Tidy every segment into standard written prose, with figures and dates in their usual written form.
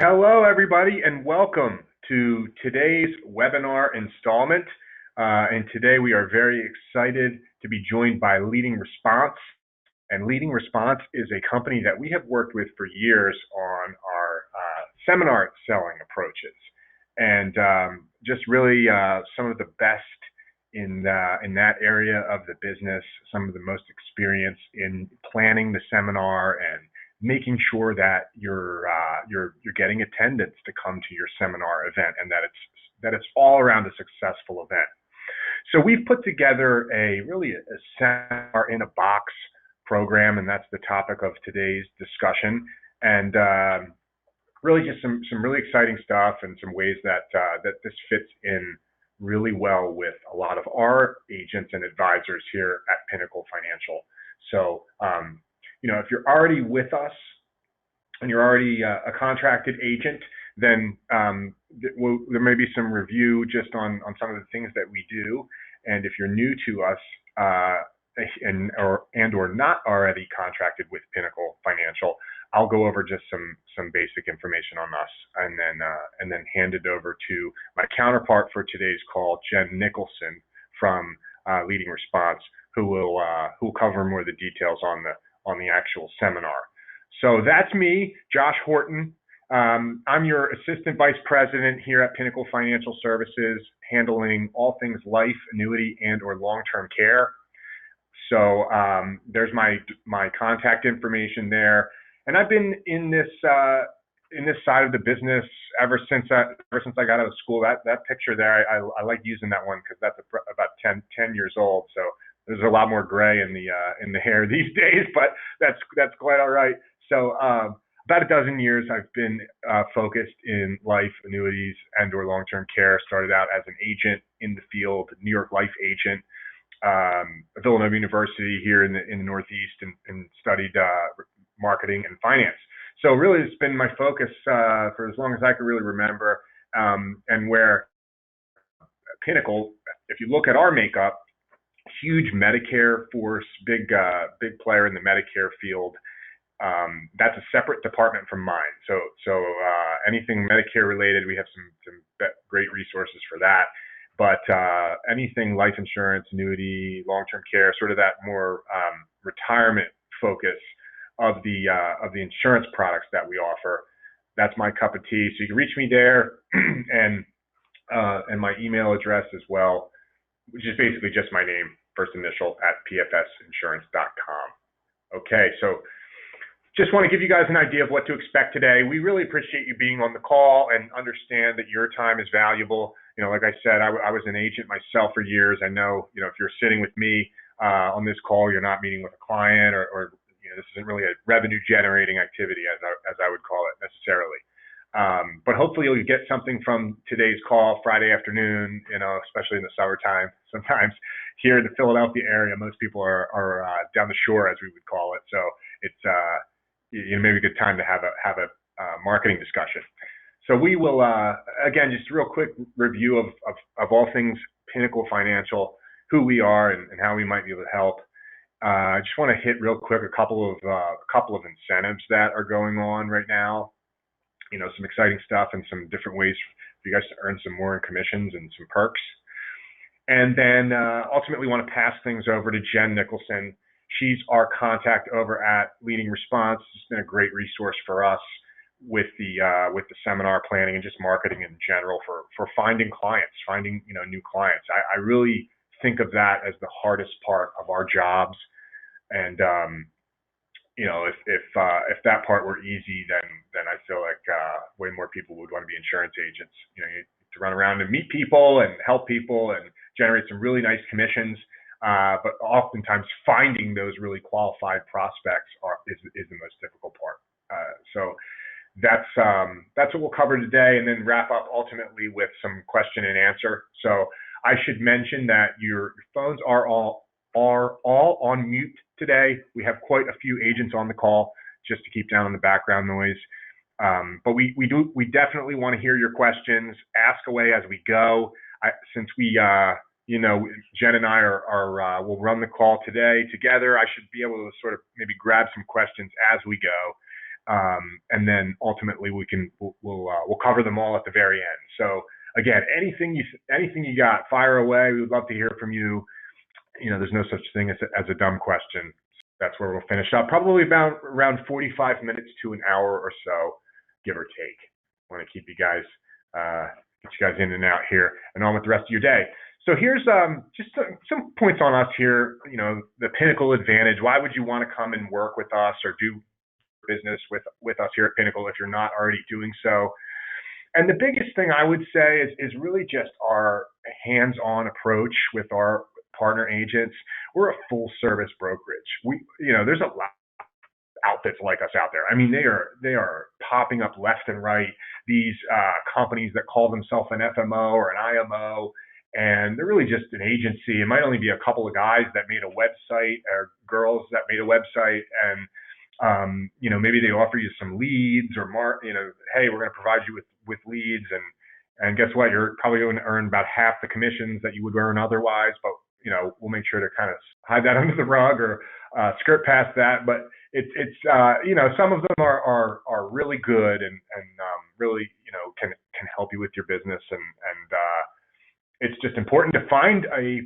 Hello, everybody, and welcome to today's webinar installment. And today we are very excited to be joined by Leading Response. And Leading Response is a company that we have worked with for years on our seminar selling approaches. And just really some of the best in that area of the business, some of the most experience in planning the seminar and making sure that you're getting attendance to come to your seminar event, and that it's all around a successful event. So we've put together a seminar in a box program, and that's the topic of today's discussion. And really just some really exciting stuff and some ways that this fits in really well with a lot of our agents and advisors here at Pinnacle Financial. So if you're already with us and you're already a contracted agent, then there may be some review just on some of the things that we do. And if you're new to us or not already contracted with Pinnacle Financial, I'll go over just some basic information on us, and then hand it over to my counterpart for today's call, Jen Nicholson from Leading Response, who will cover more of the details on the actual seminar. So that's me, Josh Horton. I'm your Assistant Vice President here at Pinnacle Financial Services, handling all things life, annuity, and/or long-term care. So there's my contact information there, and I've been in this side of the business ever since I got out of school. That picture there, I like using that one because that's about 10 years old. So there's a lot more gray in the hair these days, but that's quite all right. So about a dozen years I've been focused in life, annuities, and/or long-term care. Started out as an agent in the field, New York Life agent, Villanova University here in the Northeast, and studied marketing and finance. So really, it's been my focus for as long as I can really remember. And where Pinnacle, if you look at our makeup, huge Medicare force, big player in the Medicare field. That's a separate department from mine. So anything Medicare related, we have some great resources for that. But anything life insurance, annuity, long-term care, sort of that more retirement focus of the insurance products that we offer, that's my cup of tea. So you can reach me there, and my email address as well, which is basically just my name, first initial @pfsinsurance.com. Okay, so just want to give you guys an idea of what to expect today. We really appreciate you being on the call and understand that your time is valuable. Like I said, I was an agent myself for years. I know, if you're sitting with me on this call, you're not meeting with a client, or this isn't really a revenue generating activity as I would call it necessarily. But hopefully you'll get something from today's call Friday afternoon, especially in the summertime. Sometimes here in the Philadelphia area, most people are down the shore, as we would call it. So it's maybe a good time to have a marketing discussion. So we will again, just a real quick review of all things Pinnacle Financial, who we are and how we might be able to help. I just want to hit real quick a couple of incentives that are going on right now. Some exciting stuff and some different ways for you guys to earn some more in commissions and some perks. And then ultimately want to pass things over to Jen Nicholson. She's our contact over at Leading Response. It's been a great resource for us with the seminar planning and just marketing in general for finding clients, finding new clients. I really think of that as the hardest part of our jobs. And if that part were easy, then I feel like way more people would want to be insurance agents. You to run around and meet people and help people and generate some really nice commissions. But oftentimes finding those really qualified prospects is the most difficult part. So that's what we'll cover today, and then wrap up ultimately with some question and answer. So I should mention that your phones are all on mute today. We have quite a few agents on the call just to keep down on the background noise. But we definitely want to hear your questions. Ask away as we go. Since we Jen and I will run the call today together, I should be able to sort of maybe grab some questions as we go. and then ultimately we'll cover them all at the very end. So again, anything you got, fire away. We would love to hear from you. There's no such thing as a dumb question. That's where we'll finish up. Probably about around 45 minutes to an hour or so, give or take. I want to keep you guys get you guys in and out here and on with the rest of your day. So here's just some points on us here. The Pinnacle Advantage. Why would you want to come and work with us or do business with us here at Pinnacle if you're not already doing so? And the biggest thing I would say is really just our hands-on approach with our partner agents. We're a full-service brokerage. There's a lot of outfits like us out there. I mean, they are popping up left and right. These companies that call themselves an FMO or an IMO, and they're really just an agency. It might only be a couple of guys that made a website or girls that made a website, and maybe they offer you some leads or hey, we're going to provide you with leads, and guess what? You're probably going to earn about half the commissions that you would earn otherwise, but we'll make sure to kind of hide that under the rug or skirt past that. But it's some of them are really good and really can help you with your business, and it's just important to find a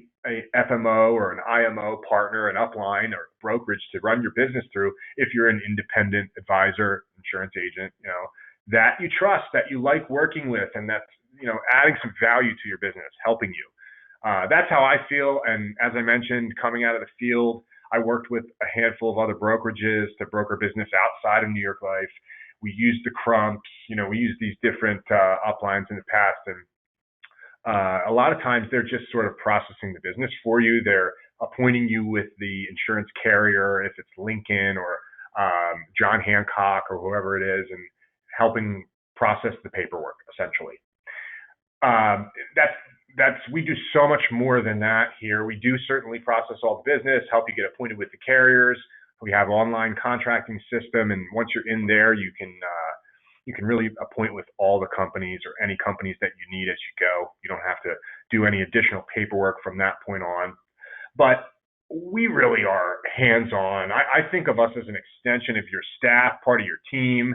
FMO or an IMO partner, an upline or brokerage to run your business through if you're an independent advisor, insurance agent, that you trust, that you like working with, and that's, adding some value to your business, helping you. That's how I feel. And as I mentioned, coming out of the field, I worked with a handful of other brokerages to broker business outside of New York Life. We used the Crumps, we used these different uplines in the past, and a lot of times they're just sort of processing the business for you. They're appointing you with the insurance carrier, if it's Lincoln or John Hancock or whoever it is, and helping process the paperwork, essentially. We do so much more than that here. We do certainly process all the business, help you get appointed with the carriers. We have online contracting system, and once you're in there, you can really appoint with all the companies or any companies that you need as you go. You don't have to do any additional paperwork from that point on. But we really are hands-on. I think of us as an extension of your staff, part of your team,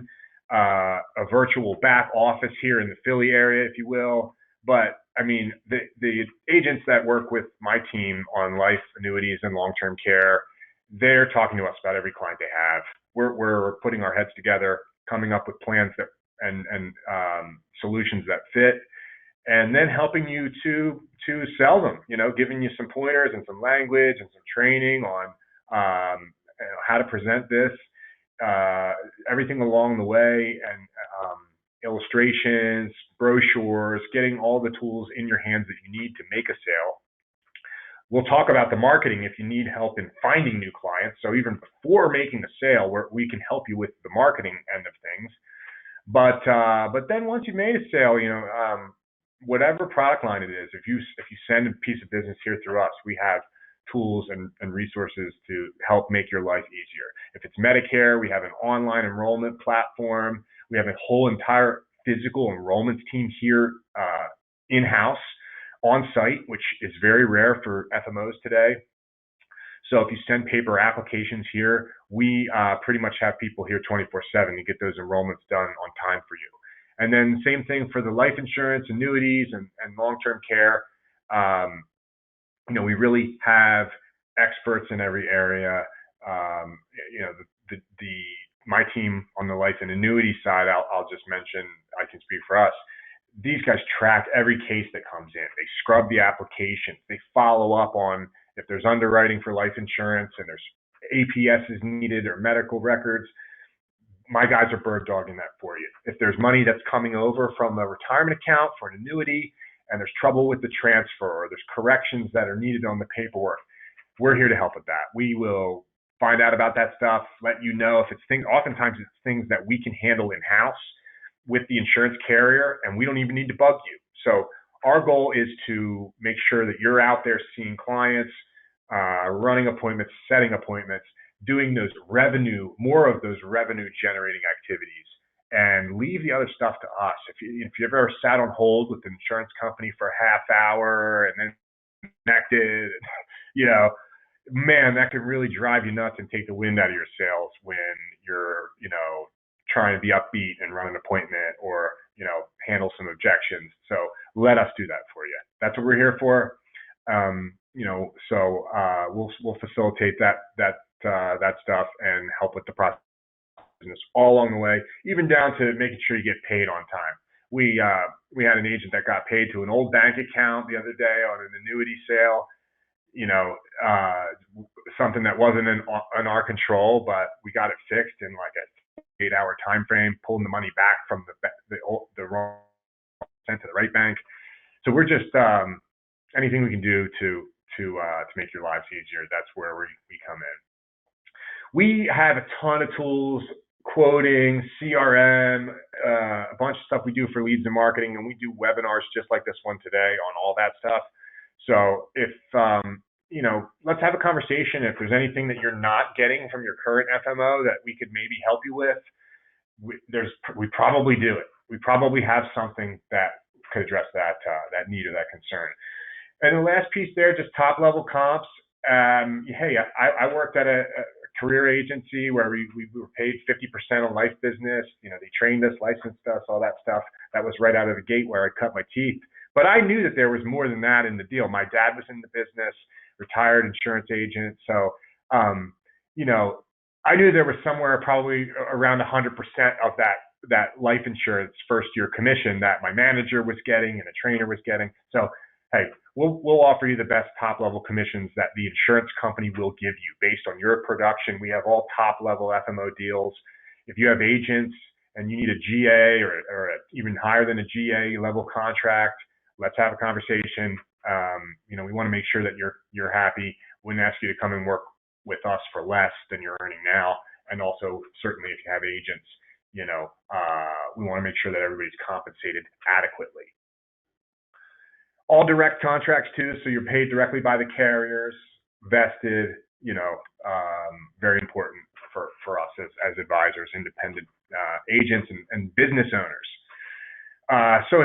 a virtual back office here in the Philly area, if you will. But I mean, the agents that work with my team on life, annuities, and long-term care, they're talking to us about every client they have. We're putting our heads together, coming up with plans that and solutions that fit, and then helping you to sell them. Giving you some pointers and some language and some training on how to present this, everything along the way, and illustrations, brochures, getting all the tools in your hands that you need to make a sale. We'll talk about the marketing if you need help in finding new clients. So even before making the sale, we can help you with the marketing end of things. But then once you've made a sale, whatever product line it is, if you send a piece of business here through us, we have tools and resources to help make your life easier. If it's Medicare, we have an online enrollment platform. We have a whole entire physical enrollment team here in-house, on-site, which is very rare for FMOs today. So if you send paper applications here, we pretty much have people here 24/7 to get those enrollments done on time for you. And then same thing for the life insurance, annuities, and long-term care. We really have experts in every area. My team on the life and annuity side, I'll just mention, I can speak for us. These guys track every case that comes in. They scrub the applications. They follow up on if there's underwriting for life insurance and there's APS is needed or medical records. My guys are bird dogging that for you. If there's money that's coming over from a retirement account for an annuity and there's trouble with the transfer or there's corrections that are needed on the paperwork, we're here to help with that. We will find out about that stuff, let you know if it's things. Oftentimes it's things that we can handle in-house with the insurance carrier, and we don't even need to bug you. So our goal is to make sure that you're out there seeing clients, running appointments, setting appointments, doing more of those revenue generating activities, and leave the other stuff to us. If you ever sat on hold with an insurance company for a half hour and then connected, man, that could really drive you nuts and take the wind out of your sails when you're, trying to be upbeat and run an appointment or, handle some objections. So let us do that for you. That's what we're here for. We'll facilitate that stuff and help with the process business all along the way, even down to making sure you get paid on time. We had an agent that got paid to an old bank account the other day on an annuity sale. Something that wasn't in our control, but we got it fixed in like a 8-hour time frame, pulling the money back from the wrong sent to the right bank. So we're just anything we can do to make your lives easier. That's where we come in. We have a ton of tools, quoting, CRM, a bunch of stuff we do for leads and marketing, and we do webinars just like this one today on all that stuff. So if let's have a conversation. If there's anything that you're not getting from your current FMO that we could maybe help you with, we probably do it. We probably have something that could address that need or that concern. And the last piece there, just top level comps. Hey, I worked at a career agency where we were paid 50% on life business. They trained us, licensed us, all that stuff. That was right out of the gate where I cut my teeth. But I knew that there was more than that in the deal. My dad was in the business, retired insurance agent. So, I knew there was somewhere probably around 100% of that life insurance first year commission that my manager was getting and the trainer was getting. So, hey, we'll offer you the best top level commissions that the insurance company will give you based on your production. We have all top level FMO deals. If you have agents and you need a GA or even higher than a GA level contract, let's have a conversation. We want to make sure that you're happy. We wouldn't ask you to come and work with us for less than you're earning now. And also, certainly, if you have agents, we want to make sure that everybody's compensated adequately. All direct contracts too, so you're paid directly by the carriers, vested. Very important for us as advisors, independent agents, and business owners. So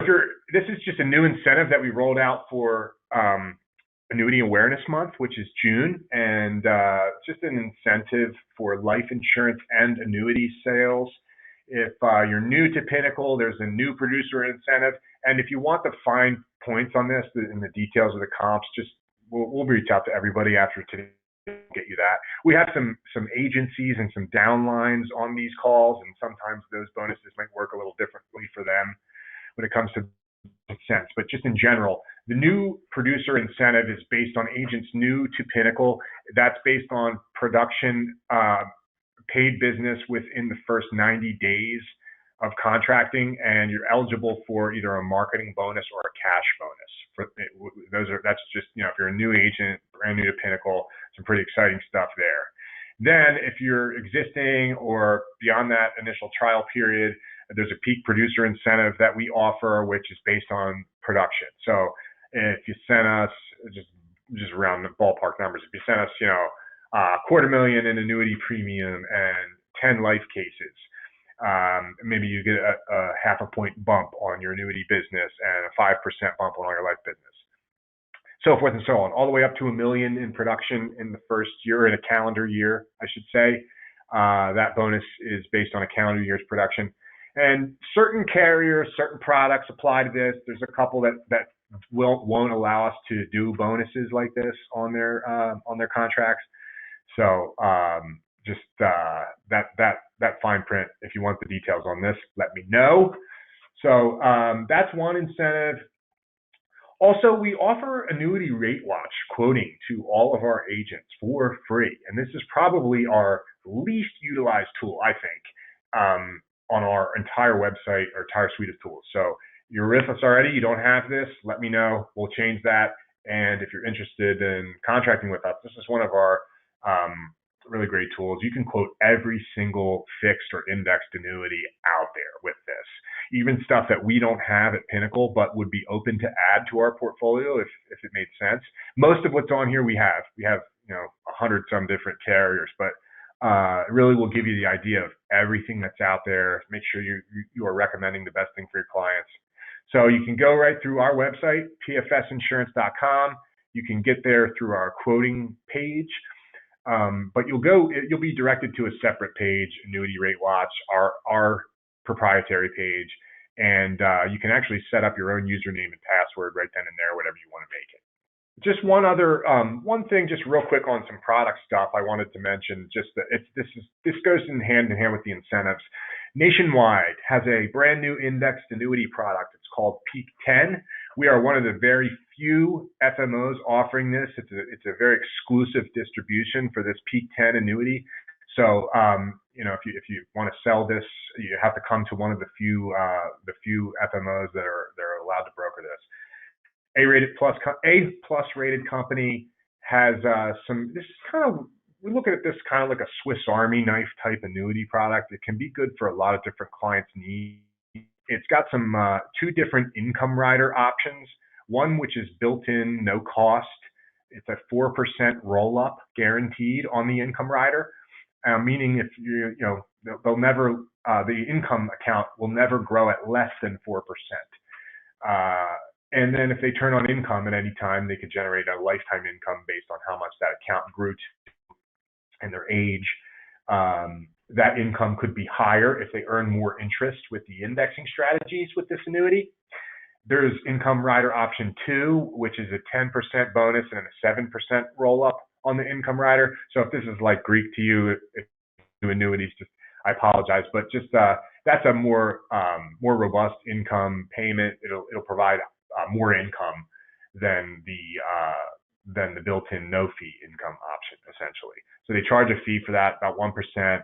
this is just a new incentive that we rolled out for Annuity Awareness Month, which is June, and just an incentive for life insurance and annuity sales. If you're new to Pinnacle, there's a new producer incentive, and if you want the fine points on this and the details of the comps, we'll reach out to everybody after today. Get you that. We have some agencies and some downlines on these calls, and sometimes those bonuses might work a little differently for them when it comes to sense. But just in general, the new producer incentive is based on agents new to Pinnacle. That's based on production, paid business within the first 90 days of contracting, and you're eligible for either a marketing bonus or a cash bonus. That's just, if you're a new agent, brand new to Pinnacle, some pretty exciting stuff there. Then if you're existing or beyond that initial trial period, there's a peak producer incentive that we offer, which is based on production. So if you send us, just around the ballpark numbers, if you send us, $250,000 in annuity premium and 10 life cases, maybe you get a 0.5 point bump on your annuity business and a 5% bump on all your life business. So forth and so on, all the way up to $1 million in production in the first year, in a calendar year, I should say. That bonus is based on a calendar year's production. And certain carriers, certain products apply to this. There's a couple that won't allow us to do bonuses like this on their contracts. So that fine print. If you want the details on this, let me know. So that's one incentive. Also, we offer Annuity Rate Watch quoting to all of our agents for free. And this is probably our least utilized tool, I think, on our entire website or entire suite of tools. So you're with us already, you don't have this, let me know. We'll change that. And if you're interested in contracting with us, this is one of our really great tools. You can quote every single fixed or indexed annuity out there with this. Even stuff that we don't have at Pinnacle, but would be open to add to our portfolio if it made sense. Most of what's on here we have 100 some different carriers, but it really will give you the idea of everything that's out there. Make sure you are recommending the best thing for your clients. So you can go right through our website, pfsinsurance.com. You can get there through our quoting page. But you'll be directed to a separate page, Annuity Rate Watch, our proprietary page, and you can actually set up your own username and password right then and there, whatever you want to make it. Just one thing, just real quick on some product stuff I wanted to mention. Just that this goes in hand with the incentives. Nationwide has a brand new indexed annuity product. It's called Peak 10. We are one of the very few FMOs offering this. It's a very exclusive distribution for this Peak 10 annuity. So if you want to sell this, you have to come to one of the few FMOs that are allowed to broker this. A plus rated company has this is kind of, we look at this kind of like a Swiss Army knife type annuity product. It can be good for a lot of different clients' needs. It's got some two different income rider options. One which is built in, no cost. It's a 4% roll up guaranteed on the income rider, meaning if they'll never the income account will never grow at less than 4%. And then if they turn on income at any time, they could generate a lifetime income based on how much that account grew to and their age. That income could be higher if they earn more interest with the indexing strategies with this annuity. There's income rider option 2, which is a 10% bonus and a 7% roll up on the income rider. So if this is like Greek to you, annuities, just I apologize, but just that's a more robust income payment. It'll provide more income than the built-in no-fee income option, essentially. So they charge a fee for that, about 1%.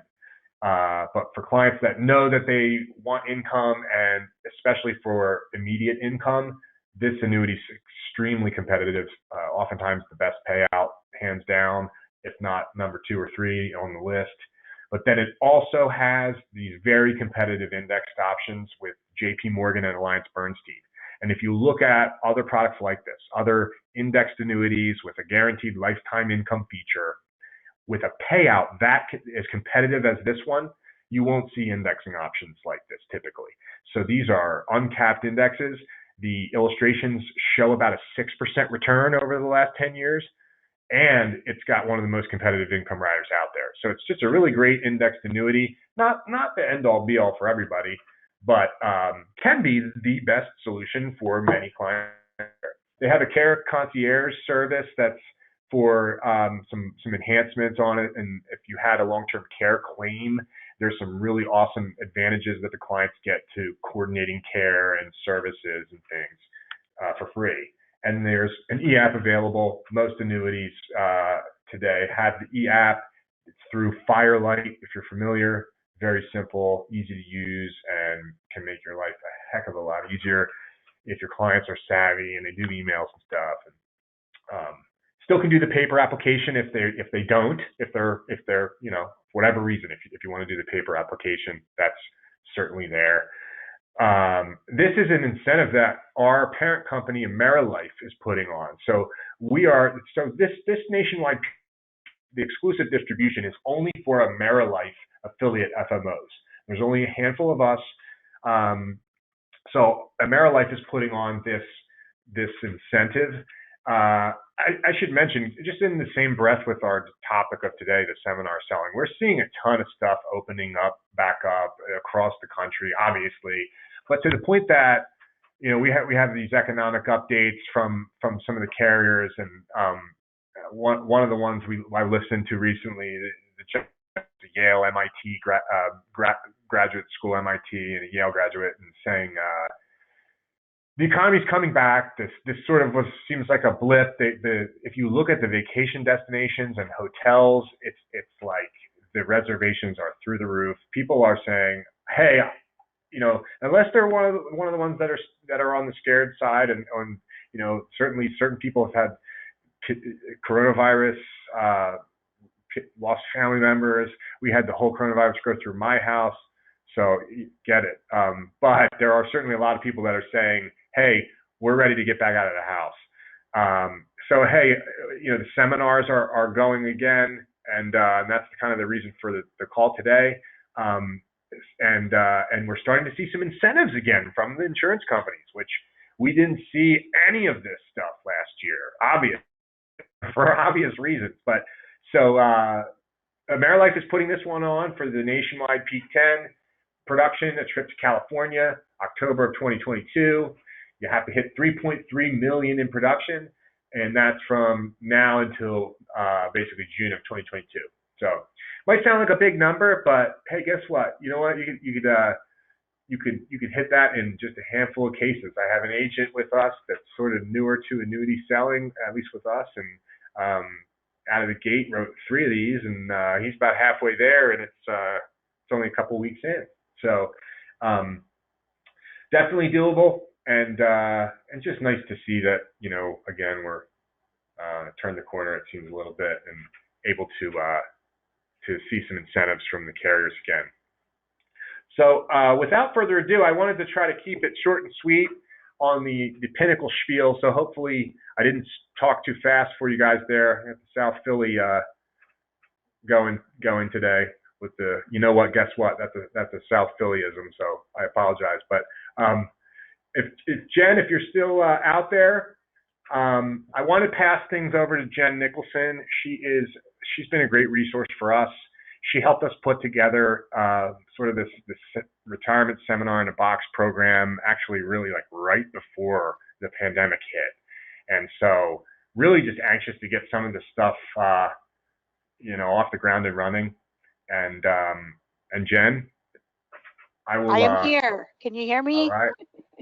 But for clients that know that they want income, and especially for immediate income, this annuity is extremely competitive. Oftentimes the best payout, hands down, if not number 2 or 3 on the list. But then it also has these very competitive indexed options with JP Morgan and AllianceBernstein. And if you look at other products like this, other indexed annuities with a guaranteed lifetime income feature, with a payout that is competitive as this one, you won't see indexing options like this typically. So these are uncapped indexes. The illustrations show about a 6% return over the last 10 years, and it's got one of the most competitive income riders out there. So it's just a really great indexed annuity, not the end-all be-all for everybody, but can be the best solution for many clients. They have a care concierge service that's for some enhancements on it, and if you had a long-term care claim, there's some really awesome advantages that the clients get to coordinating care and services and things for free. And there's an e-app available. Most annuities today have the e-app. It's through Firelight, if you're familiar. Very simple, easy to use, and can make your life a heck of a lot easier if your clients are savvy and they do emails and stuff. And still can do the paper application if they're for whatever reason, if you want to do the paper application, that's certainly there. This is an incentive that our parent company AmeriLife is putting on. So this nationwide, the exclusive distribution is only for AmeriLife affiliate FMOs. There's only a handful of us. So AmeriLife is putting on this incentive. I should mention, just in the same breath with our topic of today, the seminar selling, we're seeing a ton of stuff opening back up across the country, obviously, but to the point that we have these economic updates from some of the carriers, and one of the ones I listened to recently, the Yale MIT graduate school, MIT, and a Yale graduate, and saying the economy's coming back. This sort of seems like a blip. If you look at the vacation destinations and hotels, it's like the reservations are through the roof. People are saying, hey, unless they're one of the ones that are on the scared side, and certainly certain people have had coronavirus, lost family members. We had the whole coronavirus go through my house, so get it. But there are certainly a lot of people that are saying, hey, we're ready to get back out of the house. So hey, the seminars are going again, and that's kind of the reason for the call today. And we're starting to see some incentives again from the insurance companies, which we didn't see any of this stuff last year, for obvious reasons. But So AmeriLife is putting this one on for the nationwide Peak 10 production, a trip to California, October of 2022. You have to hit 3.3 million in production, and that's from now until basically June of 2022. So might sound like a big number, but hey, guess what? You know what? You could hit that in just a handful of cases. I have an agent with us that's sort of newer to annuity selling, at least with us, and out of the gate wrote 3 of these, and he's about halfway there, and it's only a couple weeks in. So definitely doable, and just nice to see that, you know, again, we're turned the corner, it seems, a little bit, and able to see some incentives from the carriers again. So without further ado, I wanted to try to keep it short and sweet on the Pinnacle spiel. So hopefully I didn't talk too fast for you guys there at the South Philly going today with the, you know what, guess what? That's a South Phillyism, so I apologize. But if Jen, if you're still out there, I want to pass things over to Jen Nicholson. She's been a great resource for us. She helped us put together sort of this retirement seminar in a box program, actually really like right before the pandemic hit. And so really just anxious to get some of this stuff, you know, off the ground and running. And Jen, I am here. Can you hear me? All right.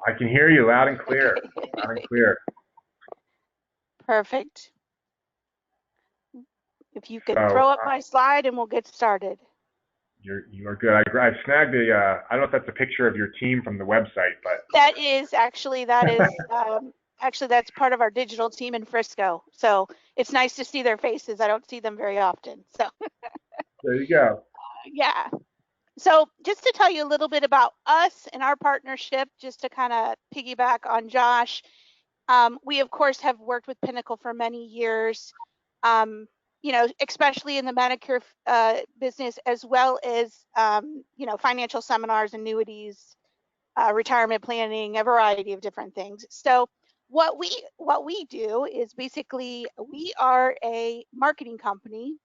I can hear you loud and clear. Loud and clear. Perfect. If you could throw up my slide and we'll get started. You are good. I snagged I don't know if that's a picture of your team from the website, but that is actually that's part of our digital team in Frisco. So it's nice to see their faces. I don't see them very often. So there you go. Yeah. So just to tell you a little bit about us and our partnership, just to kind of piggyback on Josh, we of course have worked with Pinnacle for many years. You know, especially in the Medicare business, as well as, you know, financial seminars, annuities, retirement planning, a variety of different things. So what we do is basically we are a marketing company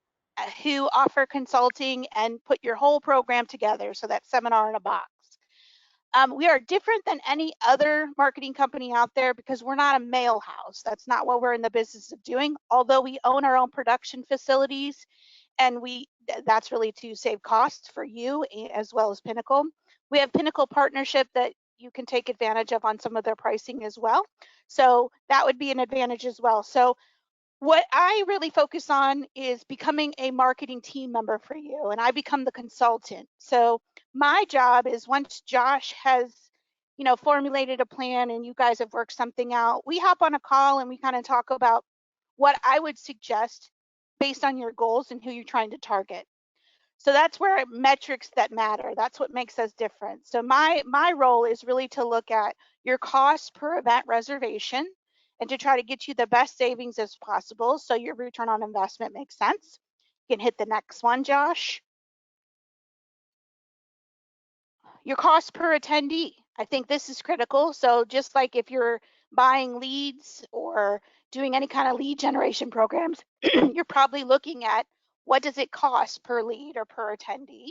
who offer consulting and put your whole program together. So that seminar in a box. We are different than any other marketing company out there because we're not a mail house. That's not what we're in the business of doing. Although we own our own production facilities, and that's really to save costs for you as well as Pinnacle. We have Pinnacle partnership that you can take advantage of on some of their pricing as well. So that would be an advantage as well. So what I really focus on is becoming a marketing team member for you, and I become the consultant. So my job is, once Josh has, you know, formulated a plan and you guys have worked something out, we hop on a call and we kind of talk about what I would suggest based on your goals and who you're trying to target. So that's where metrics that matter. That's what makes us different. So my role is really to look at your cost per event reservation and to try to get you the best savings as possible so your return on investment makes sense. You can hit the next one, Josh. Your cost per attendee. I think this is critical. So just like if you're buying leads or doing any kind of lead generation programs, you're probably looking at what does it cost per lead or per attendee.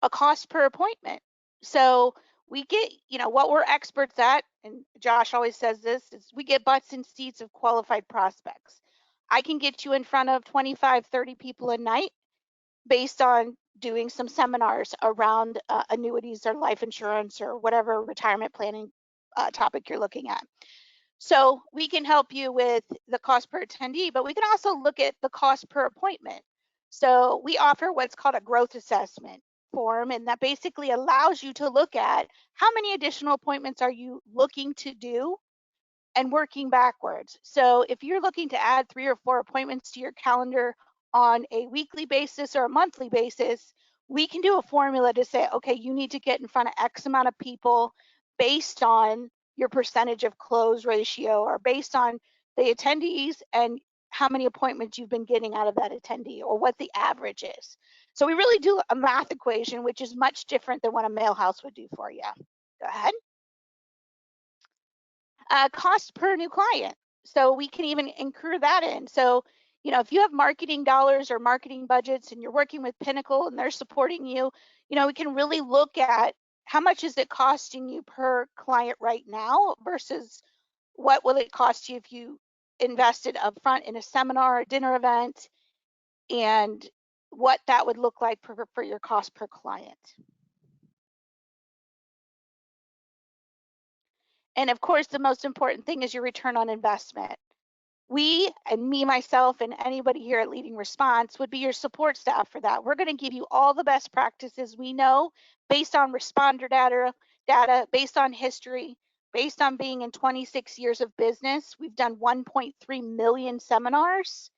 A cost per appointment. So we get, you know, what we're experts at, and Josh always says this, is we get butts in seats of qualified prospects. I can get you in front of 25, 30 people a night based on doing some seminars around annuities or life insurance or whatever retirement planning topic you're looking at. So we can help you with the cost per attendee, but we can also look at the cost per appointment. So we offer what's called a growth assessment form, and that basically allows you to look at how many additional appointments are you looking to do and working backwards. So if you're looking to add 3 or 4 appointments to your calendar on a weekly basis or a monthly basis, we can do a formula to say, okay, you need to get in front of X amount of people based on your percentage of close ratio or based on the attendees and how many appointments you've been getting out of that attendee or what the average is. So we really do a math equation, which is much different than what a mail house would do for you. Go ahead. Cost per new client. So we can even incur that in. So, if you have marketing dollars or marketing budgets and you're working with Pinnacle and they're supporting you, we can really look at how much is it costing you per client right now versus what will it cost you if you invested upfront in a seminar, a dinner event, and what that would look like for your cost per client. And of course, the most important thing is your return on investment. We, and me, myself, and anybody here at Leading Response would be your support staff for that. We're going to give you all the best practices we know based on responder data, based on history, based on being in 26 years of business. We've done 1.3 million seminars.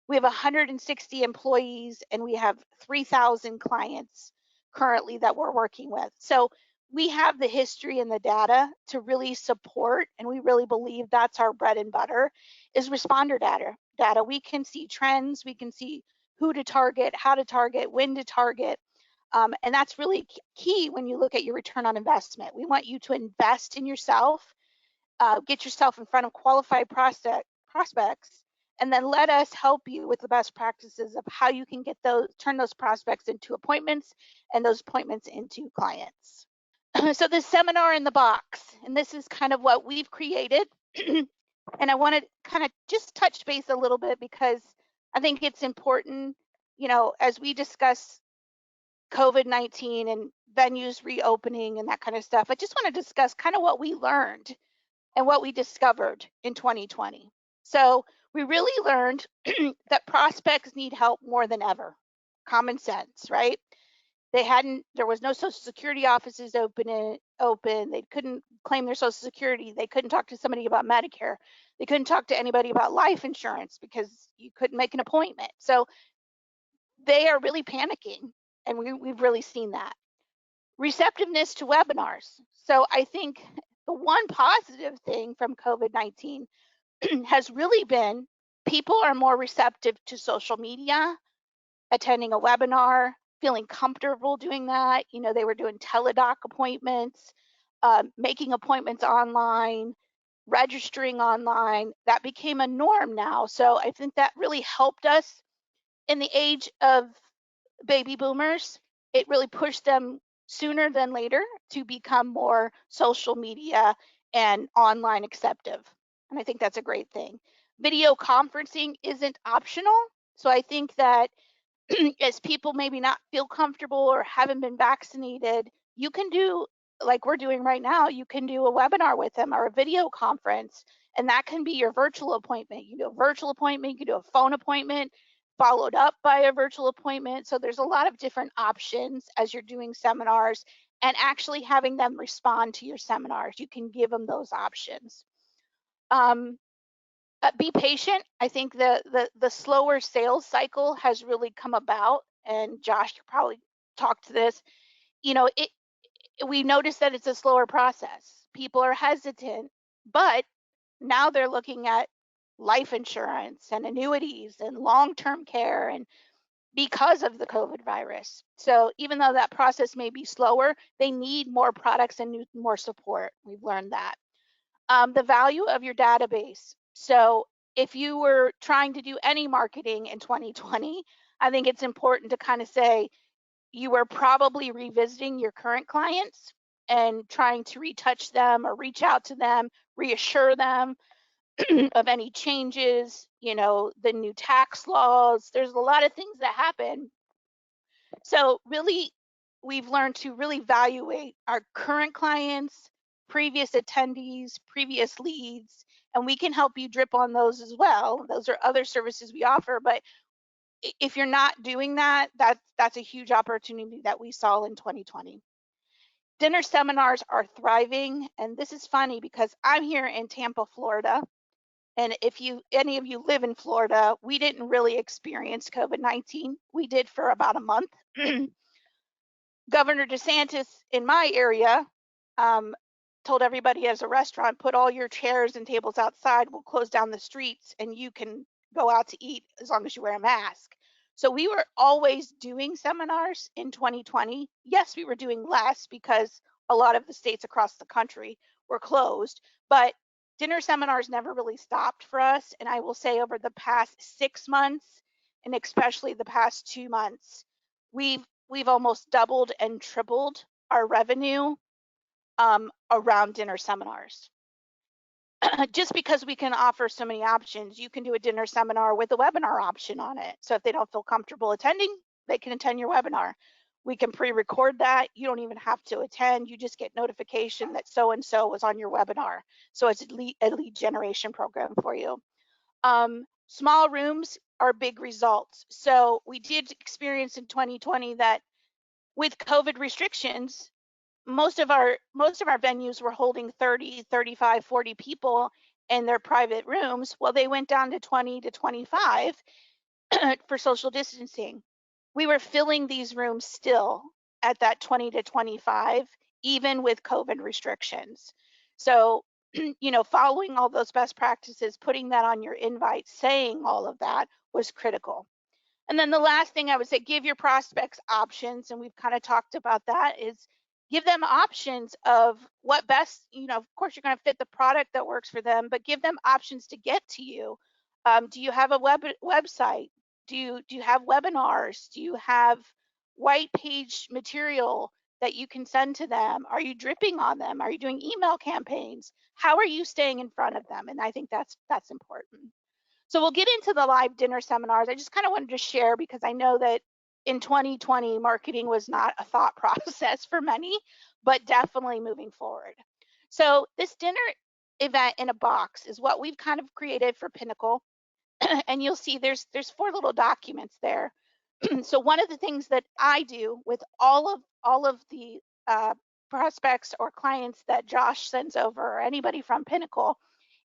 We have 160 employees and we have 3,000 clients currently that we're working with. So we have the history and the data to really support, and we really believe that's our bread and butter, is responder data. We can see trends, we can see who to target, how to target, when to target, and that's really key when you look at your return on investment. We want you to invest in yourself, get yourself in front of qualified prospects, and then let us help you with the best practices of how you can get turn those prospects into appointments and those appointments into clients. So this seminar in the box, and this is kind of what we've created. And I want to kind of just touch base a little bit because I think it's important, as we discuss COVID-19 and venues reopening and that kind of stuff, I just want to discuss kind of what we learned and what we discovered in 2020. So we really learned that prospects need help more than ever. Common sense, right? There was no Social Security offices open. They couldn't claim their Social Security. They couldn't talk to somebody about Medicare. They couldn't talk to anybody about life insurance because you couldn't make an appointment. So they are really panicking, and we've really seen that. Receptiveness to webinars. So I think the one positive thing from COVID-19 has really been people are more receptive to social media, attending a webinar, feeling comfortable doing that. They were doing teledoc appointments, making appointments online, registering online. That became a norm now. So I think that really helped us in the age of baby boomers. It really pushed them sooner than later to become more social media and online acceptive. And I think that's a great thing. Video conferencing isn't optional. So I think that as people maybe not feel comfortable or haven't been vaccinated, you can do like we're doing right now. You can do a webinar with them or a video conference, and that can be your virtual appointment. You do a virtual appointment, you can do a phone appointment followed up by a virtual appointment. So there's a lot of different options as you're doing seminars and actually having them respond to your seminars. You can give them those options. Be patient. I think the slower sales cycle has really come about, and Josh could probably talk to this. We noticed that it's a slower process. People are hesitant, but now they're looking at life insurance and annuities and long-term care, and because of the COVID virus. So even though that process may be slower, they need more products and more support. We've learned that. The value of your database. So if you were trying to do any marketing in 2020, I think it's important to kind of say you were probably revisiting your current clients and trying to retouch them or reach out to them, reassure them of any changes, the new tax laws. There's a lot of things that happen. So really, we've learned to really evaluate our current clients, previous attendees, previous leads, and we can help you drip on those as well. Those are other services we offer, but if you're not doing that, that's a huge opportunity that we saw in 2020. Dinner seminars are thriving, and this is funny because I'm here in Tampa, Florida, and if any of you live in Florida, we didn't really experience COVID-19. We did for about a month. Governor DeSantis in my area told everybody as a restaurant, put all your chairs and tables outside, we'll close down the streets and you can go out to eat as long as you wear a mask. So we were always doing seminars in 2020. Yes, we were doing less because a lot of the states across the country were closed, but dinner seminars never really stopped for us. And I will say over the past 6 months, and especially the past 2 months, we've almost doubled and tripled our revenue around dinner seminars. Just because we can offer so many options, you can do a dinner seminar with a webinar option on it. So if they don't feel comfortable attending, they can attend your webinar. We can pre-record that. You don't even have to attend. You just get notification that so-and-so was on your webinar. So it's a lead generation program for you. Small rooms are big results. So we did experience in 2020 that with COVID restrictions, most of our venues were holding 30, 35, 40 people in their private rooms. Well, they went down to 20 to 25 for social distancing. We were filling these rooms still at that 20 to 25, even with COVID restrictions. So, following all those best practices, putting that on your invite, saying all of that was critical. And then the last thing I would say, give your prospects options. And we've kind of talked about that, is give them options of what best, of course, you're going to fit the product that works for them, but give them options to get to you. Do you have a website? Do you have webinars? Do you have white page material that you can send to them? Are you dripping on them? Are you doing email campaigns? How are you staying in front of them? And I think that's important. So we'll get into the live dinner seminars. I just kind of wanted to share because I know that in 2020, marketing was not a thought process for many, but definitely moving forward. So this dinner event in a box is what we've kind of created for Pinnacle. And you'll see there's 4 little documents there. So one of the things that I do with all of the prospects or clients that Josh sends over, or anybody from Pinnacle,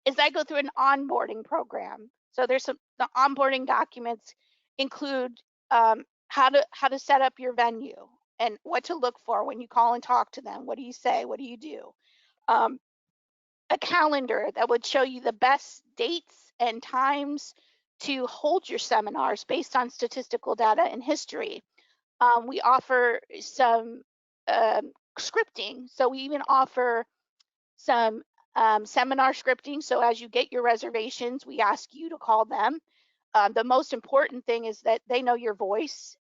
is I go through an onboarding program. So the onboarding documents include how to set up your venue and what to look for when you call and talk to them. What do you say? What do you do? A calendar that would show you the best dates and times to hold your seminars based on statistical data and history. We offer some scripting. So we even offer some seminar scripting. So as you get your reservations, we ask you to call them. The most important thing is that they know your voice.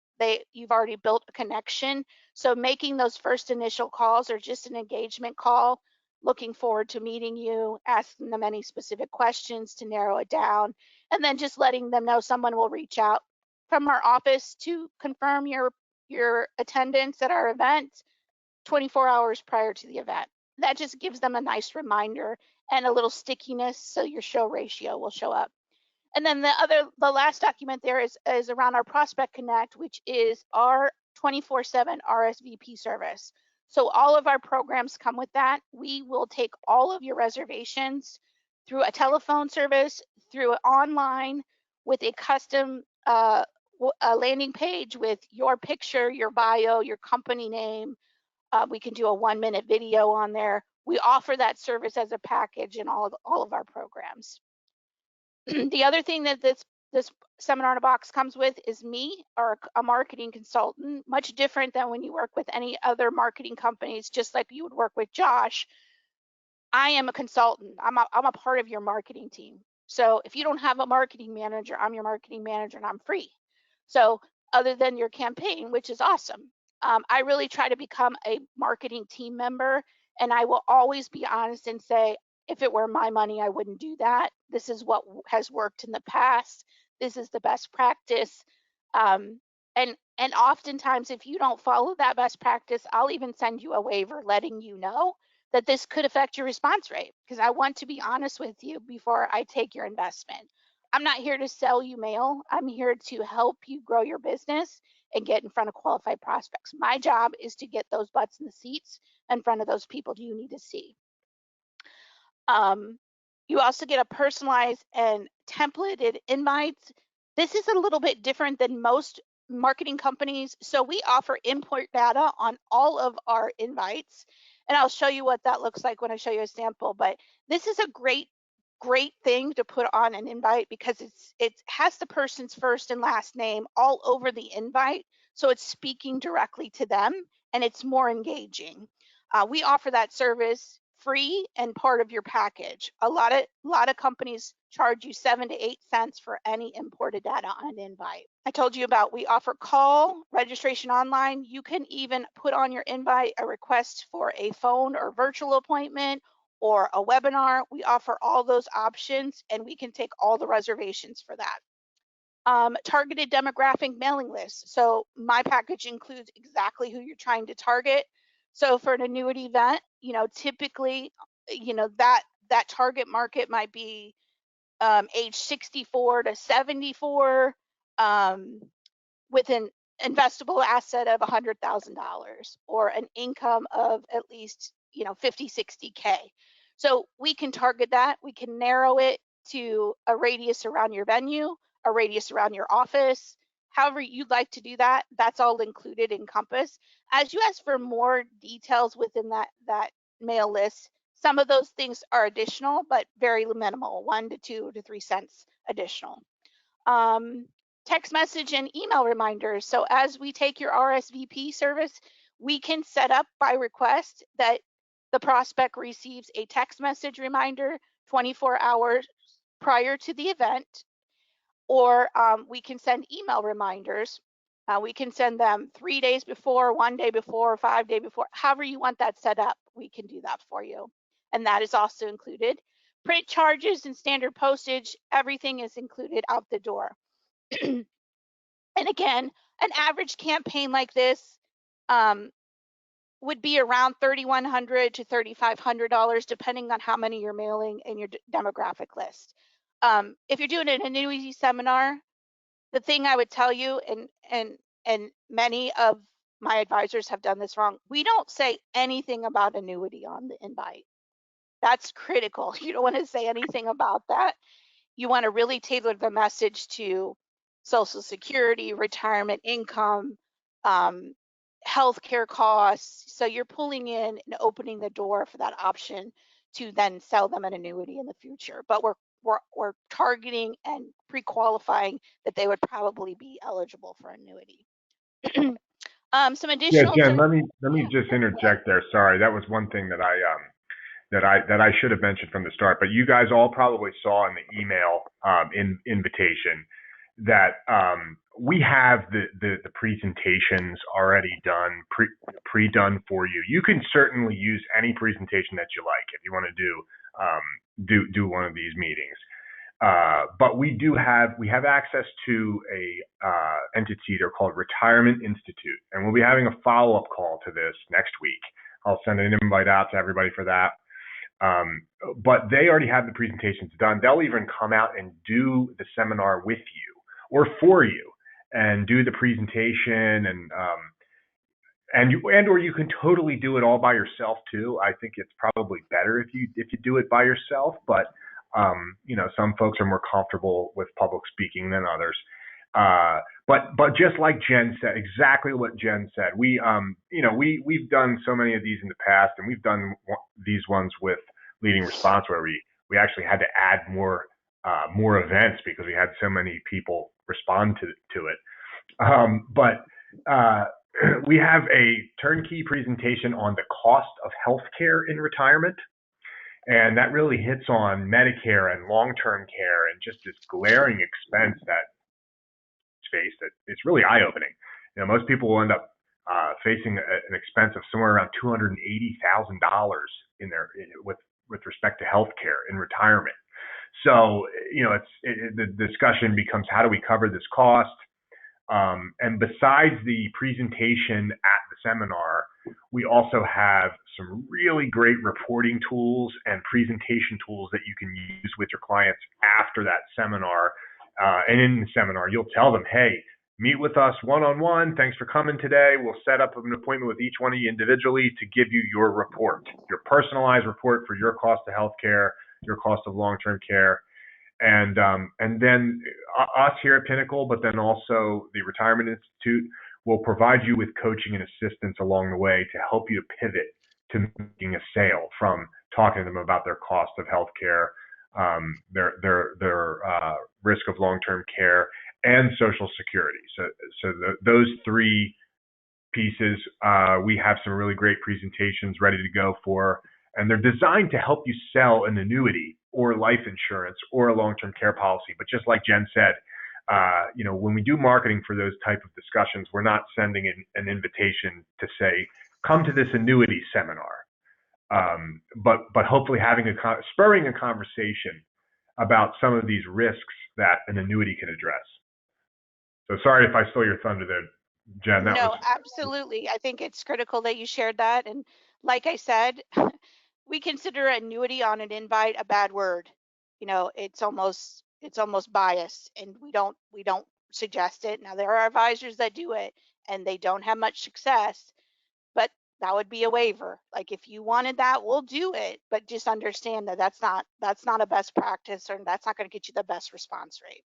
You've already built a connection. So making those first initial calls or just an engagement call, looking forward to meeting you, asking them any specific questions to narrow it down, and then just letting them know someone will reach out from our office to confirm your attendance at our event 24 hours prior to the event. That just gives them a nice reminder and a little stickiness so your show ratio will show up. And then the last document there is around our Prospect Connect, which is our 24/7 RSVP service. So all of our programs come with that. We will take all of your reservations through a telephone service, through online, with a custom a landing page with your picture, your bio, your company name. We can do a 1-minute video on there. We offer that service as a package in all of our programs. The other thing that this seminar in a box comes with is me, or a marketing consultant, much different than when you work with any other marketing companies, just like you would work with Josh. I am a consultant. I'm a part of your marketing team. So if you don't have a marketing manager, I'm your marketing manager and I'm free. So other than your campaign, which is awesome, I really try to become a marketing team member, and I will always be honest and say, if it were my money, I wouldn't do that. This is what has worked in the past. This is the best practice. And oftentimes, if you don't follow that best practice, I'll even send you a waiver letting you know that this could affect your response rate, because I want to be honest with you before I take your investment. I'm not here to sell you mail. I'm here to help you grow your business and get in front of qualified prospects. My job is to get those butts in the seats in front of those people you need to see. You also get a personalized and templated invites. This is a little bit different than most marketing companies. So we offer import data on all of our invites, and I'll show you what that looks like when I show you a sample. But this is a great thing to put on an invite because it has the person's first and last name all over the invite. So it's speaking directly to them and it's more engaging. We offer that service free and part of your package. A lot of companies charge you 7 to 8 cents for any imported data on an invite. I told you about we offer call registration online. You can even put on your invite a request for a phone or virtual appointment or a webinar. We offer all those options, and we can take all the reservations for that. Targeted demographic mailing list. So my package includes exactly who you're trying to target. So for an annuity event, typically, that target market might be age 64 to 74, with an investable asset of $100,000 or an income of at least 50, 60K. So we can target that. We can narrow it to a radius around your venue, a radius around your office, however you'd like to do that. That's all included in Compass. As you ask for more details within that mail list, some of those things are additional, but very minimal, 1 to 2 to 3 cents additional. Text message and email reminders. So as we take your RSVP service, we can set up by request that the prospect receives a text message reminder 24 hours prior to the event, or we can send email reminders. We can send them 3 days before, 1 day before, 5 days before, however you want that set up, we can do that for you. And that is also included. Print charges and standard postage, everything is included out the door. And again, an average campaign like this would be around $3,100 to $3,500, depending on how many you're mailing in your demographic list. If you're doing an annuity seminar, the thing I would tell you, and many of my advisors have done this wrong, we don't say anything about annuity on the invite. That's critical. You don't want to say anything about that. You want to really tailor the message to Social Security, retirement income, healthcare costs. So you're pulling in and opening the door for that option to then sell them an annuity in the future. But we're targeting and pre-qualifying that they would probably be eligible for annuity. Some additional. Yeah, Jen, let me just interject there. Sorry, that was one thing that I should have mentioned from the start. But you guys all probably saw in the email invitation that we have the presentations already done, pre-done for you. You can certainly use any presentation that you like if you want to do one of these meetings. But we have access to a entity they're called Retirement Institute, and we'll be having a follow-up call to this next week. I'll send an invite out to everybody for that. But they already have the presentations done. They'll even come out and do the seminar with you or for you and do the presentation, or you can totally do it all by yourself too. I think it's probably better if you do it by yourself, but some folks are more comfortable with public speaking than others. But just like Jen said, exactly what Jen said, we've done so many of these in the past, and we've done these ones with Leading Response where we actually had to add more events because we had so many people respond to it. But we have a turnkey presentation on the cost of healthcare in retirement. And that really hits on Medicare and long-term care and just this glaring expense that face that it's really eye-opening. Most people will end up facing an expense of somewhere around $280,000 with respect to healthcare in retirement. So the discussion becomes, how do we cover this cost? And besides the presentation at the seminar, we also have some really great reporting tools and presentation tools that you can use with your clients after that seminar. And in the seminar, you'll tell them, hey, meet with us one-on-one. Thanks for coming today. We'll set up an appointment with each one of you individually to give you your report, your personalized report for your cost of healthcare, your cost of long-term care. And then us here at Pinnacle, but then also the Retirement Institute will provide you with coaching and assistance along the way to help you to pivot to making a sale from talking to them about their cost of healthcare, their risk of long-term care, and Social Security. So those three pieces, we have some really great presentations ready to go for, And they're designed to help you sell an annuity or life insurance or a long-term care policy. But just like Jen said, when we do marketing for those type of discussions, we're not sending an invitation to say, come to this annuity seminar. But hopefully spurring a conversation about some of these risks that an annuity can address. So sorry if I stole your thunder there, Jen. No, absolutely. I think it's critical that you shared that. And like I said, we consider annuity on an invite a bad word. It's almost biased, and we don't suggest it. Now there are advisors that do it and they don't have much success, but that would be a waiver. Like if you wanted that, we'll do it, but just understand that that's not a best practice, or that's not going to get you the best response rate.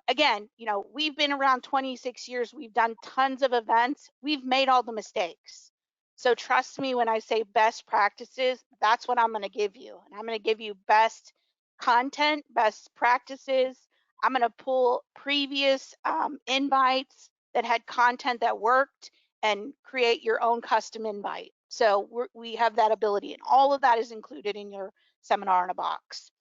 Again, we've been around 26 years. We've done tons of events. We've made all the mistakes. So trust me when I say best practices, that's what I'm going to give you. And I'm going to give you best content, best practices. I'm going to pull previous invites that had content that worked and create your own custom invite. So we have that ability, and all of that is included in your seminar in a box.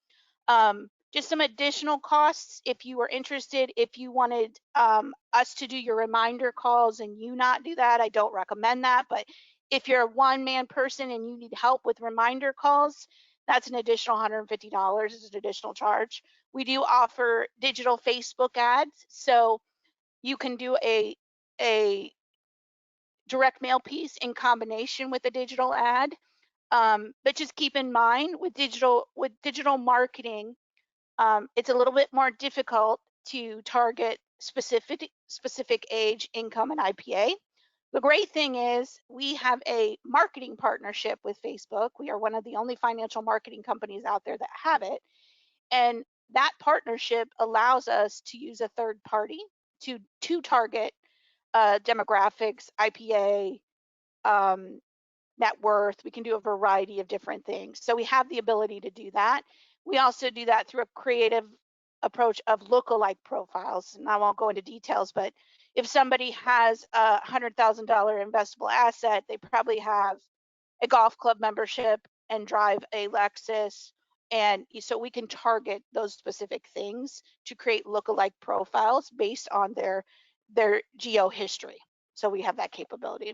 Just some additional costs if you were interested. If you wanted us to do your reminder calls and you not do that, I don't recommend that. But if you're a one-man person and you need help with reminder calls, that's an additional $150 as an additional charge. We do offer digital Facebook ads, so you can do a direct mail piece in combination with a digital ad. But just keep in mind with digital marketing, it's a little bit more difficult to target specific age, income, and IPA. The great thing is we have a marketing partnership with Facebook. We are one of the only financial marketing companies out there that have it. And that partnership allows us to use a third party to target demographics, IPA, net worth. We can do a variety of different things. So we have the ability to do that. We also do that through a creative approach of lookalike profiles. And I won't go into details, but if somebody has a $100,000 investable asset, they probably have a golf club membership and drive a Lexus. And so we can target those specific things to create lookalike profiles based on their geo history. So we have that capability.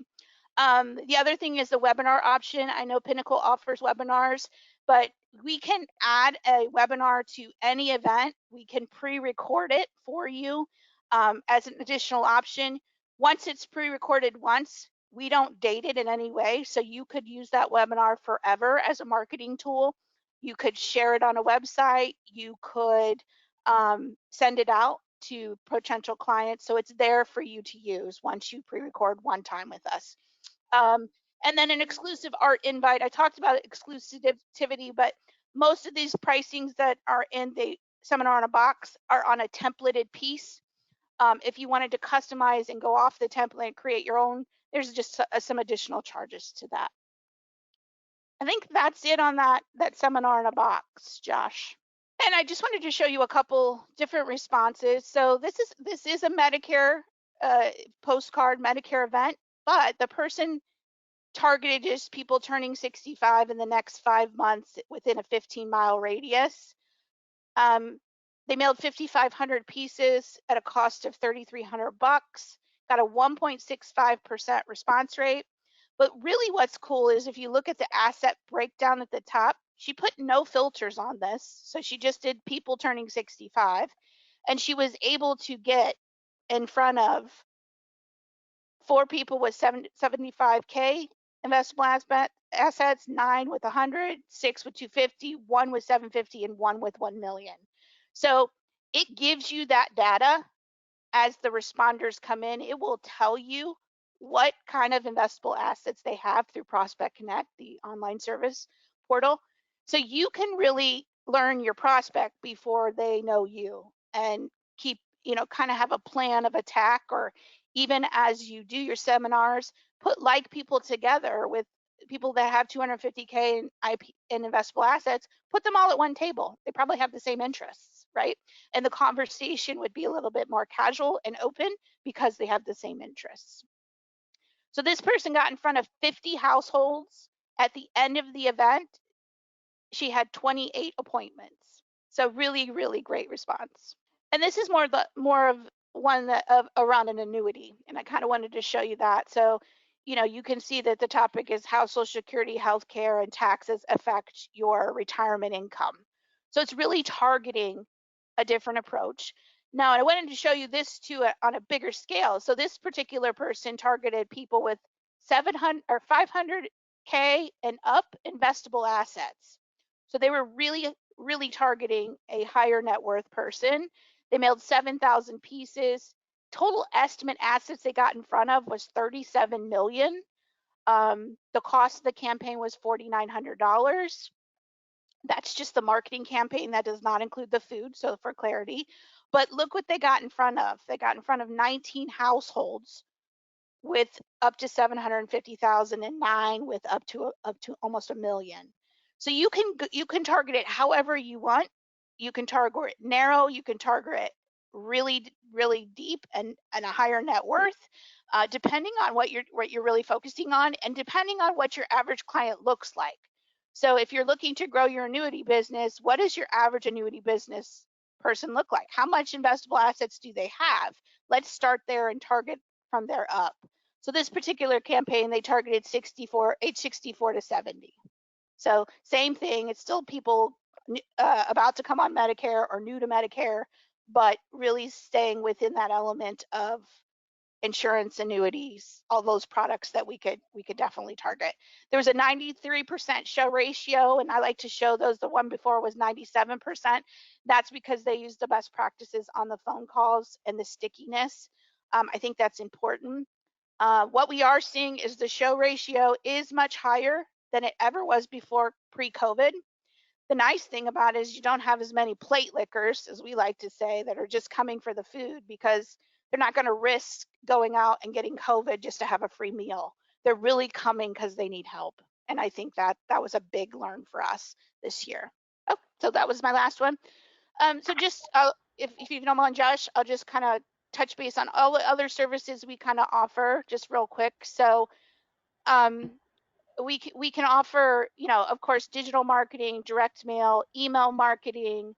The other thing is the webinar option. I know Pinnacle offers webinars, but we can add a webinar to any event. We can pre-record it for you as an additional option. Once it's pre-recorded once, we don't date it in any way. So you could use that webinar forever as a marketing tool. You could share it on a website. You could send it out to potential clients. So it's there for you to use once you pre-record one time with us. And then an exclusive art invite. I talked about exclusivity, but most of these pricings that are in the seminar in a box are on a templated piece. If you wanted to customize and go off the template and create your own, there's just some additional charges to that. I think that's it on that seminar in a box, Josh. And I just wanted to show you a couple different responses. So this is a Medicare postcard Medicare event, but the person targeted is people turning 65 in the next 5 months within a 15-mile radius. They mailed 5,500 pieces at a cost of $3,300, got a 1.65% response rate. But really what's cool is if you look at the asset breakdown at the top, she put no filters on this. So she just did people turning 65, and she was able to get in front of 4 people with 75K investable assets, 9 with 100, 6 with 250, 1 with 750, and 1 with 1 million. So it gives you that data as the responders come in. It will tell you what kind of investable assets they have through Prospect Connect, the online service portal. So you can really learn your prospect before they know you, and keep, kind of have a plan of attack, or even as you do your seminars, put like people together with people that have 250K in IP and investable assets, put them all at one table. They probably have the same interests, right? And the conversation would be a little bit more casual and open because they have the same interests. So this person got in front of 50 households At the end of the event, she had 28 appointments. So really, really great response. And this is more of one that of around an annuity, and I kind of wanted to show you that. So, you can see that the topic is how Social Security, healthcare, and taxes affect your retirement income. So it's really targeting a different approach. Now, and I wanted to show you this too on a bigger scale. So this particular person targeted people with 700 or 500K and up investable assets. So they were really, really targeting a higher net worth person. They mailed 7,000 pieces. Total estimate assets they got in front of was 37 million. The cost of the campaign was $4,900. That's just the marketing campaign. That does not include the food, so for clarity. But look what they got in front of. They got in front of 19 households with up to 750,000 and 9 with up to almost a million. So you can target it however you want. You can target it narrow, you can target it really, really deep and a higher net worth, depending on what you're really focusing on, and depending on what your average client looks like. So if you're looking to grow your annuity business, what does your average annuity business person look like? How much investable assets do they have? Let's start there and target from there up. So this particular campaign, they targeted age 64 to 70. So same thing, it's still people about to come on Medicare or new to Medicare, but really staying within that element of insurance, annuities, all those products that we could definitely target. There was a 93% show ratio, and I like to show those. The one before was 97%. That's because they used the best practices on the phone calls and the stickiness. I think that's important. What we are seeing is the show ratio is much higher than it ever was before pre-COVID. The nice thing about it is you don't have as many plate lickers, as we like to say, that are just coming for the food because they're not going to risk going out and getting COVID just to have a free meal. They're really coming because they need help. And I think that was a big learn for us this year. Oh, so that was my last one. So just if you don't mind, Josh, I'll just kind of touch base on all the other services we kind of offer just real quick. So we can offer, of course, digital marketing, direct mail, email marketing.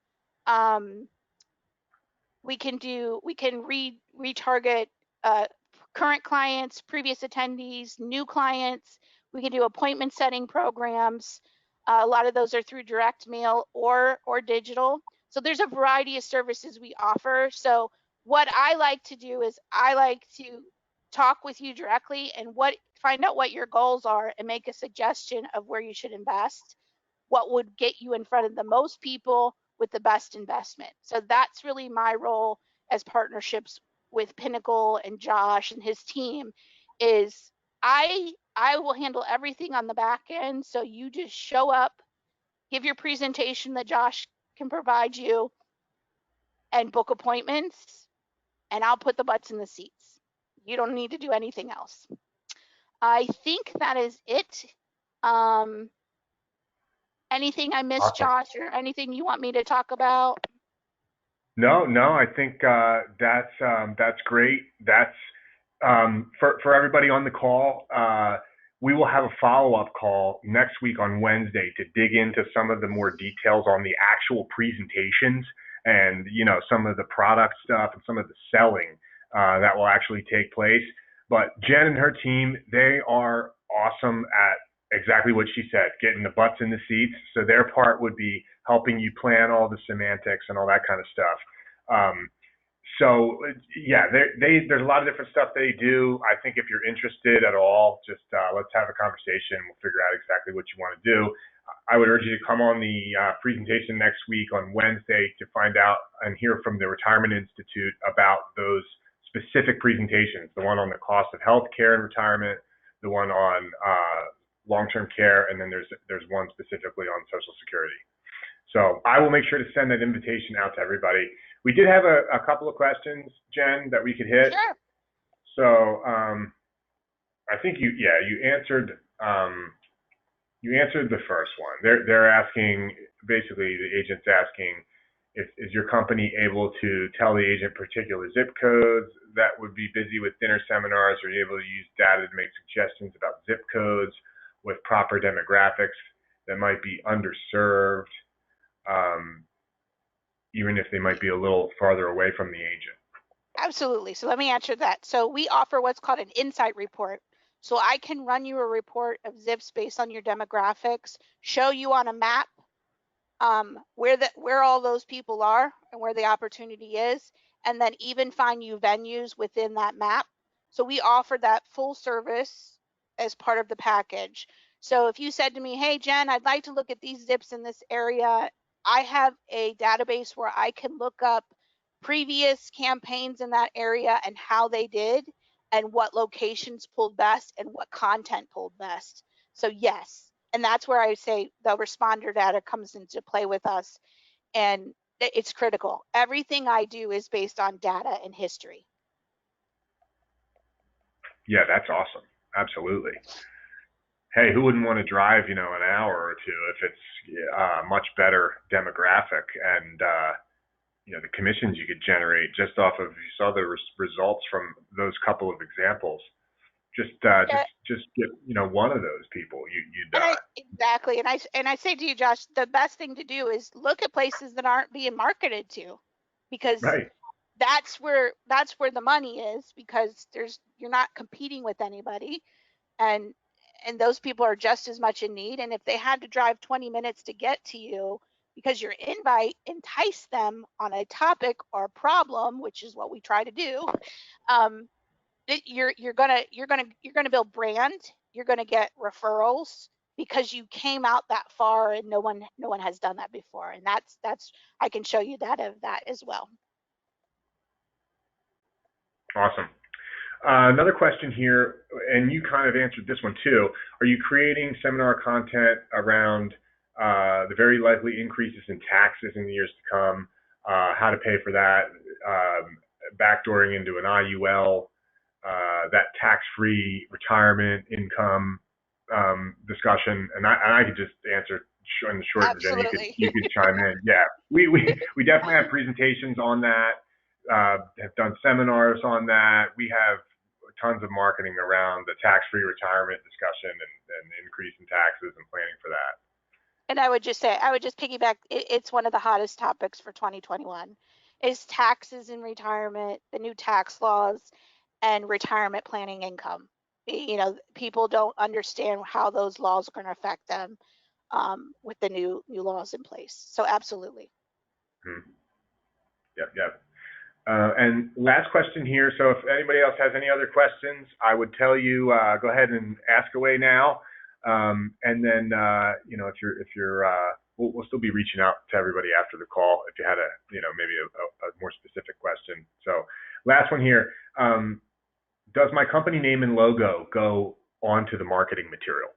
We can retarget current clients, previous attendees, new clients. We can do appointment setting programs. A lot of those are through direct mail or digital. So there's a variety of services we offer. So what I like to do is I like to talk with you directly and find out what your goals are and make a suggestion of where you should invest, what would get you in front of the most people with the best investment. So that's really my role as partnerships with Pinnacle and Josh and his team is I will handle everything on the back end. So you just show up, give your presentation that Josh can provide you, and book appointments, and I'll put the butts in the seats. You don't need to do anything else. I think that is it. Anything I missed, Awesome. Josh, or anything you want me to talk about? No, I think that's great. That's for everybody on the call. We will have a follow-up call next week on Wednesday to dig into some of the more details on the actual presentations and some of the product stuff and some of the selling that will actually take place. But Jen and her team, they are awesome at exactly what she said, getting the butts in the seats. So their part would be helping you plan all the semantics and all that kind of stuff. So yeah, there's a lot of different stuff they do. I think if you're interested at all, just let's have a conversation. We'll figure out exactly what you want to do. I would urge you to come on the presentation next week on Wednesday to find out and hear from the Retirement Institute about those specific presentations, the one on the cost of health care and retirement, the one on long-term care, and then there's one specifically on Social Security. So I will make sure to send that invitation out to everybody. We did have a couple of questions, Jen, that we could hit. Sure. So I think you answered the first one. They're asking, basically the agent's asking, is your company able to tell the agent particular zip codes that would be busy with dinner seminars? Are you able to use data to make suggestions about zip codes? with proper demographics that might be underserved, um, even if they might be a little farther away from the agent? Absolutely. So let me answer that. So we offer what's called an insight report. So I can run you a report of zips based on your demographics, show you on a map where all those people are and where the opportunity is, and then even find you venues within that map. So we offer that full service as part of the package. So if you said to me, hey, Jen, I'd like to look at these zips in this area, I have a database where I can look up previous campaigns in that area and how they did and what locations pulled best and what content pulled best. So yes, and that's where I say the responder data comes into play with us, and it's critical. Everything I do is based on data and history. Yeah, that's awesome. Absolutely. Hey, who wouldn't want to drive, an hour or two if it's a much better demographic and, the commissions you could generate just off of, you saw the results from those couple of examples. Just get, one of those people. Exactly. And I say to you, Josh, the best thing to do is look at places that aren't being marketed to, because Right. that's where the money is, because you're not competing with anybody, and those people are just as much in need. And if they had to drive 20 minutes to get to you because your invite enticed them on a topic or problem, which is what we try to do, you're gonna build brand. You're gonna get referrals because you came out that far, and no one has done that before. And that's I can show you data of that as well. Awesome. Another question here, and you kind of answered this one too. Are you creating seminar content around the very likely increases in taxes in the years to come, how to pay for that, backdooring into an IUL, that tax-free retirement income discussion? And I could just answer in the short, and then you could chime in. Yeah, we definitely have presentations on that. Have done seminars on that. We have tons of marketing around the tax-free retirement discussion and increase in taxes and planning for that. And I would just piggyback. It's one of the hottest topics for 2021 is taxes in retirement, the new tax laws, and retirement planning income. People don't understand how those laws are going to affect them with the new laws in place. So absolutely. Yep. And last question here. So if anybody else has any other questions, I would tell you, go ahead and ask away now. And then, if you're, we'll still be reaching out to everybody after the call if you had maybe a more specific question. So last one here. Does my company name and logo go onto the marketing material?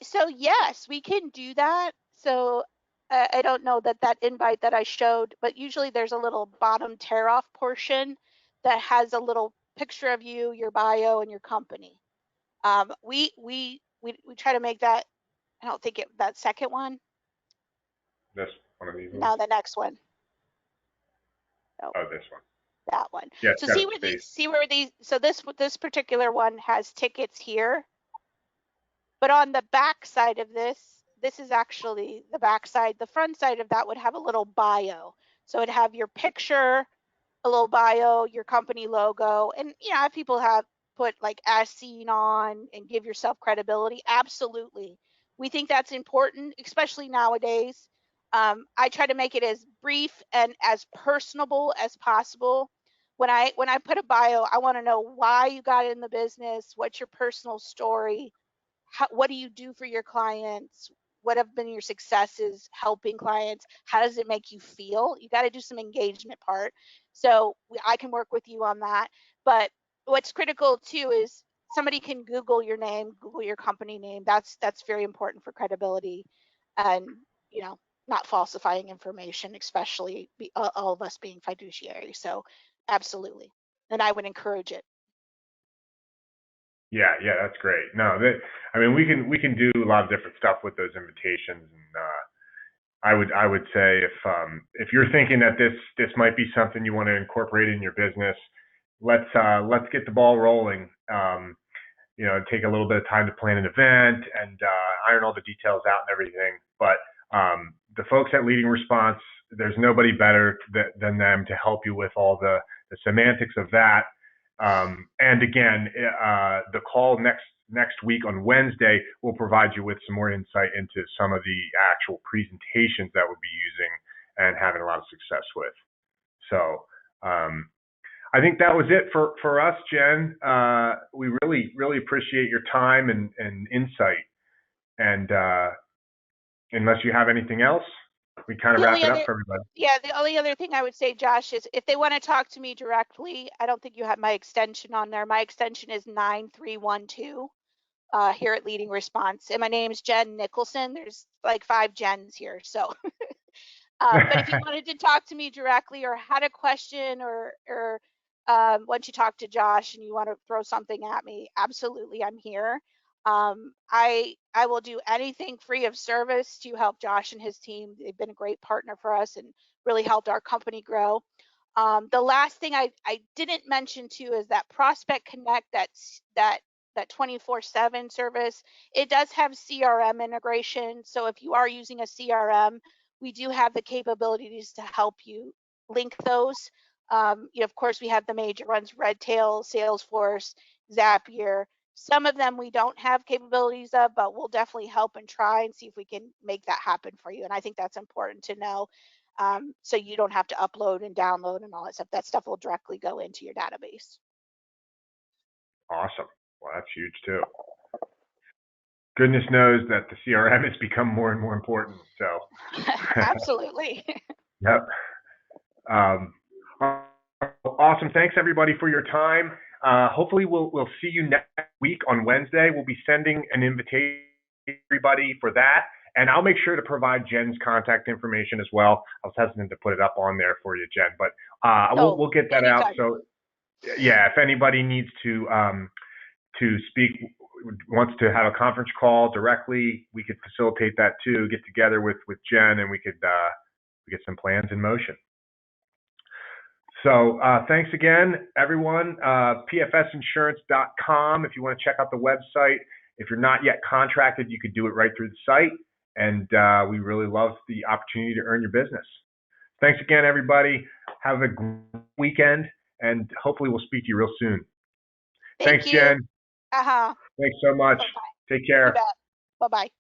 So yes, we can do that. So I don't know that invite that I showed, but usually there's a little bottom tear off portion that has a little picture of you, your bio, and your company. We try to make that. I don't think that second one. This one of these ones? No, the next one. Oh, this one. That one. Yeah. So see where these. So this particular one has tickets here, but on the back side of this is actually the back side. The front side of that would have a little bio. So it'd have your picture, a little bio, your company logo, and if people have put like as seen on and give yourself credibility, absolutely. We think that's important, especially nowadays. I try to make it as brief and as personable as possible. When I put a bio, I want to know why you got in the business, what's your personal story, what do you do for your clients, what have been your successes helping clients, how does it make you feel? You got to do some engagement part. So I can work with you on that. But what's critical too is somebody can Google your name, Google your company name. That's very important for credibility, and not falsifying information, especially all of us being fiduciary. So absolutely, and I would encourage it. Yeah, that's great. No, we can do a lot of different stuff with those invitations, and I would say if you're thinking that this might be something you want to incorporate in your business, let's get the ball rolling. take a little bit of time to plan an event and iron all the details out and everything. But the folks at Leading Response, there's nobody better than them to help you with all the semantics of that. And again, the call next week on Wednesday will provide you with some more insight into some of the actual presentations that we'll be using and having a lot of success with. So I think that was it for us, Jen. We really appreciate your time and insight. And unless you have anything else, we kind of wrap it up for everybody. Yeah, the only other thing I would say, Josh, is if they want to talk to me directly, I don't think you have my extension on there. My extension is 9312 here at Leading Response. And my name is Jen Nicholson. There's like 5 Jens here. So, but if you wanted to talk to me directly or had a question or once you talk to Josh and you want to throw something at me, absolutely, I'm here. I will do anything free of service to help Josh and his team. They've been a great partner for us and really helped our company grow. The last thing I didn't mention too is that Prospect Connect, that 24/7 service, it does have CRM integration. So if you are using a CRM, we do have the capabilities to help you link those. Of course, we have the major ones: Redtail, Salesforce, Zapier. Some of them we don't have capabilities of, but we'll definitely help and try and see if we can make that happen for you. And I think that's important to know, so you don't have to upload and download and all that stuff. That stuff will directly go into your database. Awesome. Well, that's huge too. Goodness knows that the CRM has become more and more important. So absolutely. Yep. Awesome. Thanks everybody for your time. Hopefully we'll see you next week on Wednesday. We'll be sending an invitation to everybody for that, and I'll make sure to provide Jen's contact information as well. I was hesitant to put it up on there for you, Jen, but we'll get that anytime. out. So yeah, if anybody needs to speak, wants to have a conference call directly, we could facilitate that too. Get together with Jen, and we could get some plans in motion. So thanks again, everyone. pfsinsurance.com if you want to check out the website. If you're not yet contracted, you could do it right through the site. And we really love the opportunity to earn your business. Thanks again, everybody. Have a great weekend, and hopefully we'll speak to you real soon. Thanks, Jen. Uh-huh. Thanks so much. Bye-bye. Take care. Bye-bye.